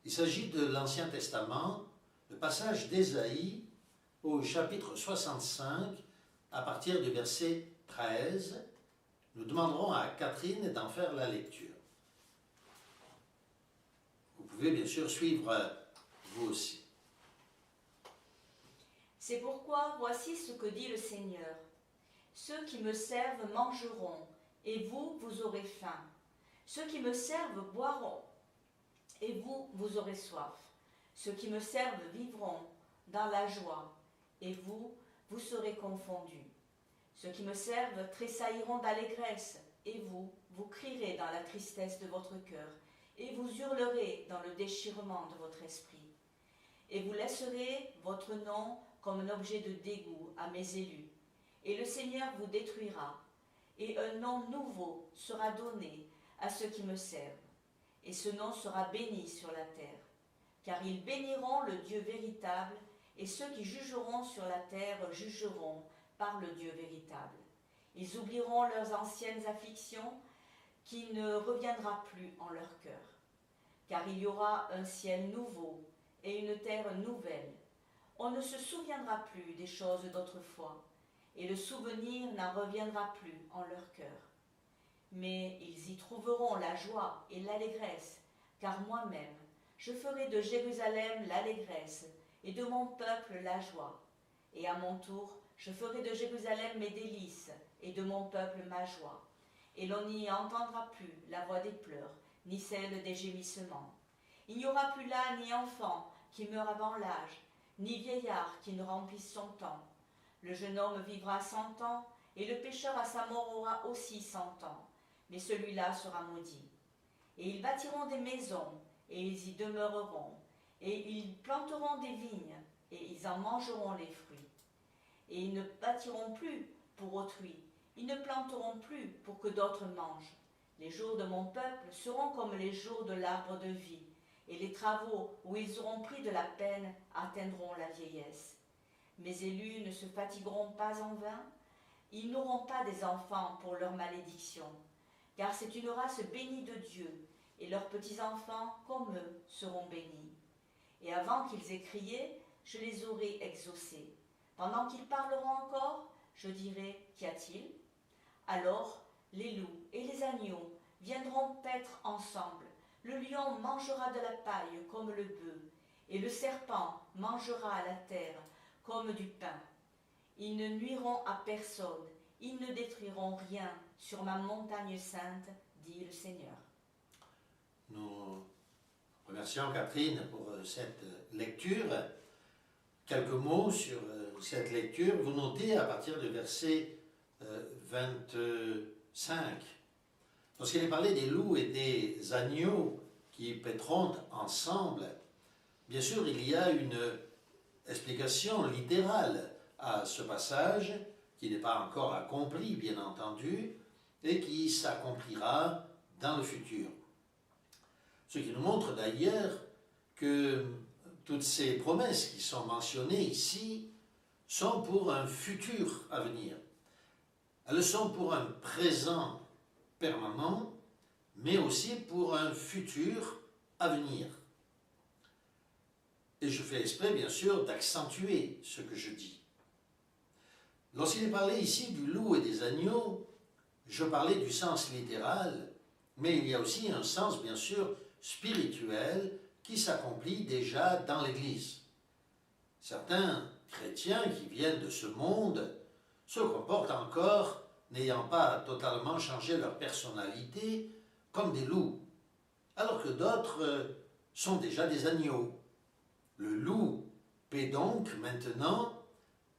Il s'agit de l'Ancien Testament, le passage d'Ésaïe au chapitre 65, à partir du verset 13. Nous demanderons à Catherine d'en faire la lecture. Vous pouvez bien sûr suivre vous aussi. C'est pourquoi voici ce que dit le Seigneur. Ceux qui me servent mangeront, et vous, vous aurez faim. Ceux qui me servent boiront, et vous, vous aurez soif. Ceux qui me servent vivront dans la joie, et vous, vous serez confondus. Ceux qui me servent tressailliront d'allégresse, et vous, vous crierez dans la tristesse de votre cœur, et vous hurlerez dans le déchirement de votre esprit. Et vous laisserez votre nom comme un objet de dégoût à mes élus. Et le Seigneur vous détruira, et un nom nouveau sera donné à ceux qui me servent. Et ce nom sera béni sur la terre. Car ils béniront le Dieu véritable, et ceux qui jugeront sur la terre jugeront par le Dieu véritable. Ils oublieront leurs anciennes afflictions, qui ne reviendra plus en leur cœur. Car il y aura un ciel nouveau et une terre nouvelle. On ne se souviendra plus des choses d'autrefois, et le souvenir n'en reviendra plus en leur cœur. Mais ils y trouveront la joie et l'allégresse, car moi-même, je ferai de Jérusalem l'allégresse, et de mon peuple la joie. Et à mon tour, je ferai de Jérusalem mes délices, et de mon peuple ma joie. Et l'on n'y entendra plus la voix des pleurs, ni celle des gémissements. Il n'y aura plus là ni enfant qui meurt avant l'âge, ni vieillard qui ne remplisse son temps. Le jeune homme vivra 100 ans, et le pécheur à sa mort aura aussi 100 ans. Mais celui-là sera maudit. Et ils bâtiront des maisons, et ils y demeureront. Et ils planteront des vignes, et ils en mangeront les fruits. Et ils ne bâtiront plus pour autrui, ils ne planteront plus pour que d'autres mangent. Les jours de mon peuple seront comme les jours de l'arbre de vie, et les travaux où ils auront pris de la peine atteindront la vieillesse. Mes élus ne se fatigueront pas en vain, ils n'auront pas des enfants pour leur malédiction, car c'est une race bénie de Dieu, et leurs petits-enfants, comme eux, seront bénis. Et avant qu'ils aient crié, je les aurai exaucés. Pendant qu'ils parleront encore, je dirai, qu'y a-t-il? Alors, les loups et les agneaux viendront paître ensemble. Le lion mangera de la paille comme le bœuf, et le serpent mangera à la terre comme du pain. Ils ne nuiront à personne, ils ne détruiront rien sur ma montagne sainte, dit le Seigneur. Nous remercions Catherine pour cette lecture. Quelques mots sur cette lecture. Vous notez à partir du verset 25, lorsqu'il est parlé des loups et des agneaux qui paîtront ensemble, bien sûr il y a une explication littérale à ce passage qui n'est pas encore accompli, bien entendu, et qui s'accomplira dans le futur. Ce qui nous montre d'ailleurs que toutes ces promesses qui sont mentionnées ici sont pour un futur à venir. Elles sont pour un présent permanent, mais aussi pour un futur à venir. Et je fais exprès, bien sûr, d'accentuer ce que je dis. Lorsqu'il est parlé ici du loup et des agneaux, je parlais du sens littéral, mais il y a aussi un sens, bien sûr, spirituel qui s'accomplit déjà dans l'Église. Certains chrétiens qui viennent de ce monde se comportent encore, n'ayant pas totalement changé leur personnalité, comme des loups, alors que d'autres sont déjà des agneaux. Le loup paît donc maintenant,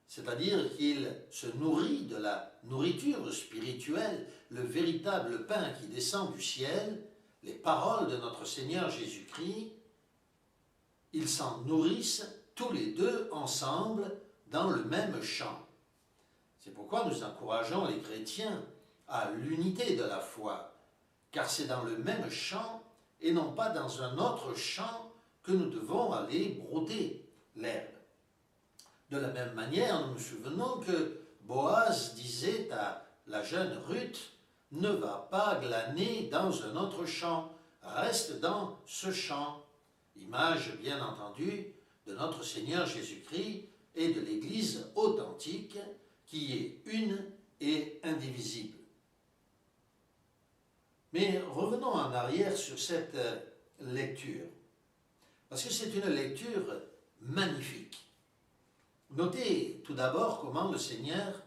c'est-à-dire qu'il se nourrit de la nourriture spirituelle, le véritable pain qui descend du ciel, les paroles de notre Seigneur Jésus-Christ. Ils s'en nourrissent tous les deux ensemble dans le même champ. C'est pourquoi nous encourageons les chrétiens à l'unité de la foi, car c'est dans le même champ et non pas dans un autre champ que nous devons aller brouter l'herbe. De la même manière, nous nous souvenons que Boaz disait à la jeune Ruth, « Ne va pas glaner dans un autre champ, reste dans ce champ. » image bien entendu de notre Seigneur Jésus-Christ et de l'Église authentique qui est une et indivisible. Mais revenons en arrière sur cette lecture, parce que c'est une lecture magnifique. Notez tout d'abord comment le Seigneur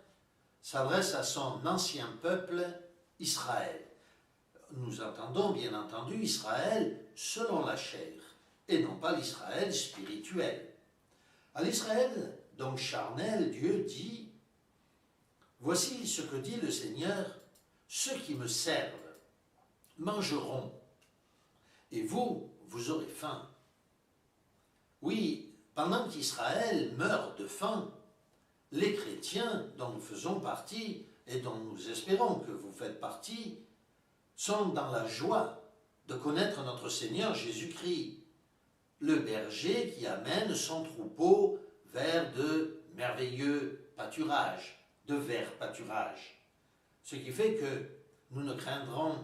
s'adresse à son ancien peuple, Israël. Nous entendons bien entendu Israël selon la chair, et non pas l'Israël spirituel. À l'Israël, donc charnel, Dieu dit « Voici ce que dit le Seigneur, ceux qui me servent mangeront, et vous, vous aurez faim. » Oui, pendant qu'Israël meurt de faim, les chrétiens dont nous faisons partie et dont nous espérons que vous faites partie sont dans la joie de connaître notre Seigneur Jésus-Christ, le berger qui amène son troupeau vers de merveilleux pâturages, de verts pâturages. Ce qui fait que nous ne craindrons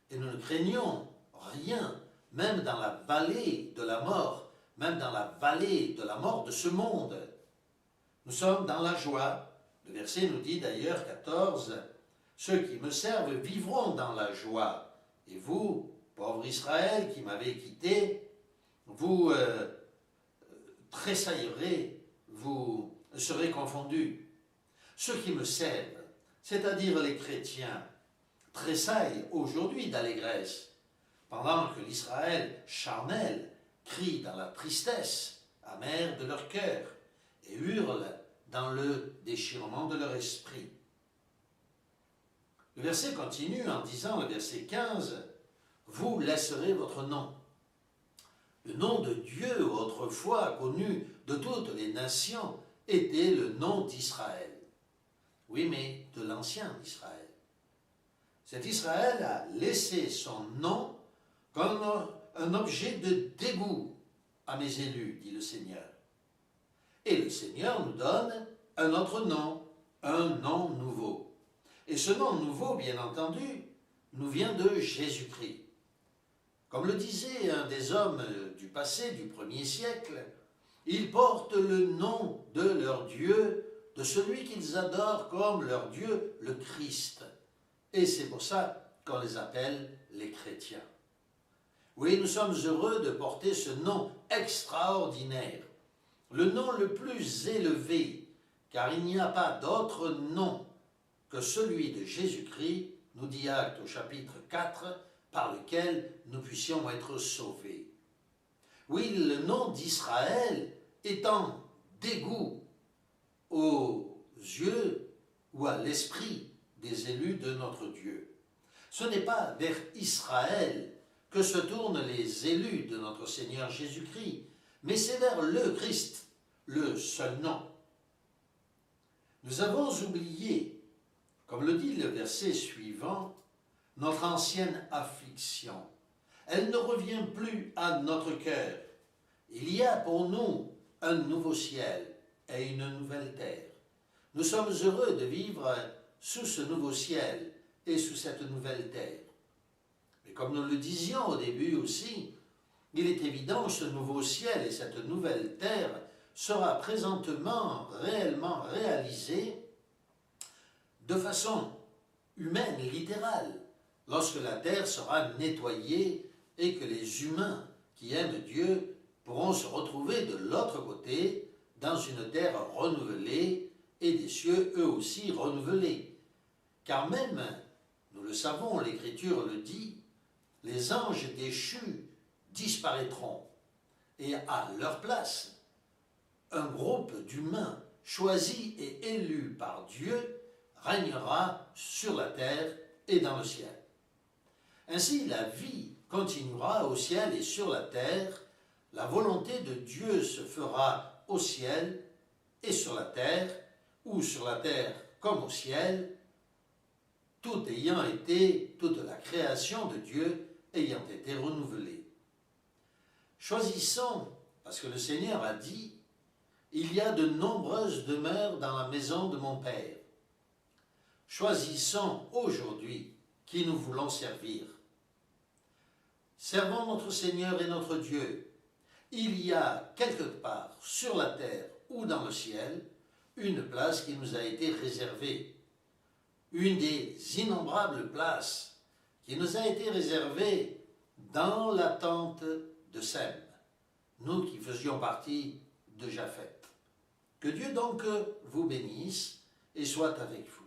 et nous ne craignons rien, même dans la vallée de la mort, même dans la vallée de la mort de ce monde. Nous sommes dans la joie. Le verset nous dit d'ailleurs 14, « Ceux qui me servent vivront dans la joie. Et vous, pauvre Israël qui m'avez quitté, vous tressaillerez, vous serez confondus. Ceux qui me servent, c'est-à-dire les chrétiens, tressaillent aujourd'hui d'allégresse, pendant que l'Israël charnel crie dans la tristesse amère de leur cœur et hurle dans le déchirement de leur esprit. » Le verset continue en disant, le verset 15, « Vous laisserez votre nom. » Le nom de Dieu, autrefois connu de toutes les nations, était le nom d'Israël. Oui, mais de l'ancien Israël. Cet Israël a laissé son nom comme un objet de dégoût à mes élus, dit le Seigneur. Et le Seigneur nous donne un autre nom, un nom nouveau. Et ce nom nouveau, bien entendu, nous vient de Jésus-Christ. Comme le disait un des hommes du passé, du 1er siècle, ils portent le nom de leur Dieu, de celui qu'ils adorent comme leur Dieu, le Christ. Et c'est pour ça qu'on les appelle les chrétiens. Oui, nous sommes heureux de porter ce nom extraordinaire, le nom le plus élevé, car il n'y a pas d'autre nom que celui de Jésus-Christ, nous dit Actes au chapitre 4, par lequel nous puissions être sauvés. Oui, le nom d'Israël étant dégoût aux yeux ou à l'esprit des élus de notre Dieu. Ce n'est pas vers Israël que se tournent les élus de notre Seigneur Jésus-Christ, mais c'est vers le Christ, le seul nom. Nous avons oublié, comme le dit le verset suivant, notre ancienne affliction. Elle ne revient plus à notre cœur. Il y a pour nous un nouveau ciel et une nouvelle terre. Nous sommes heureux de vivre sous ce nouveau ciel et sous cette nouvelle terre. Mais comme nous le disions au début aussi, il est évident que ce nouveau ciel et cette nouvelle terre sera présentement réellement réalisé de façon humaine, littérale, lorsque la terre sera nettoyée et que les humains qui aiment Dieu pourront se retrouver de l'autre côté dans une terre renouvelée et des cieux eux aussi renouvelés. Car même, nous le savons, l'Écriture le dit, les anges déchus disparaîtront et à leur place, un groupe d'humains choisis et élus par Dieu régnera sur la terre et dans le ciel. Ainsi, la vie continuera au ciel et sur la terre, la volonté de Dieu se fera au ciel et sur la terre, ou sur la terre comme au ciel, toute la création de Dieu ayant été renouvelée. Choisissons, parce que le Seigneur a dit, « Il y a de nombreuses demeures dans la maison de mon Père. » Choisissons aujourd'hui qui nous voulons servir. Servons notre Seigneur et notre Dieu, il y a quelque part sur la terre ou dans le ciel une place qui nous a été réservée. Une des innombrables places qui nous a été réservée dans la tente de Sem, nous qui faisions partie de Japheth. Que Dieu donc vous bénisse et soit avec vous.